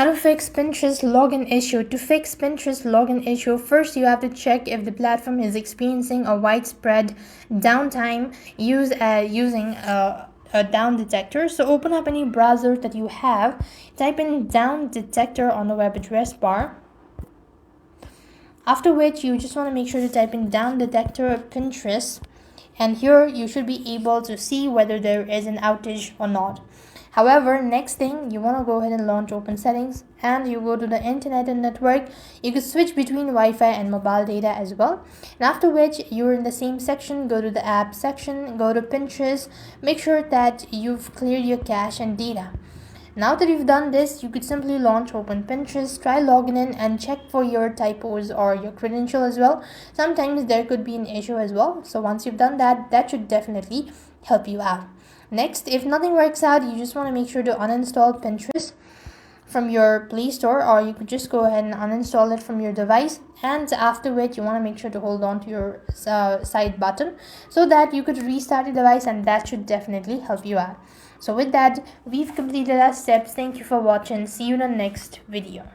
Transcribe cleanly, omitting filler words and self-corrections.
How to fix Pinterest login issue. To fix Pinterest login issue, first you have to check if the platform is experiencing a widespread downtime using a down detector. So open up any browser that you have, type in down detector on the web address bar. After which you just want to make sure to type in down detector Pinterest, and here you should be able to see whether there is an outage or not. However, next thing, you want to go ahead and launch open settings, and you go to the internet and network. You can switch between Wi-Fi and mobile data as well, and after which you're in the same section, go to the app section, go to Pinterest, make sure that you've cleared your cache and data. Now that you've done this, you could simply launch open Pinterest, try logging in and check for your typos or your credential as well. Sometimes there could be an issue as well. So once you've done that, that should definitely help you out. Next, if nothing works out, you just want to make sure to uninstall Pinterest from your Play Store, or you could just go ahead and uninstall it from your device, and after which you want to make sure to hold on to your side button so that you could restart your device, and that should definitely help you out. So with that, we've completed our steps. Thank you for watching. See you in the next video.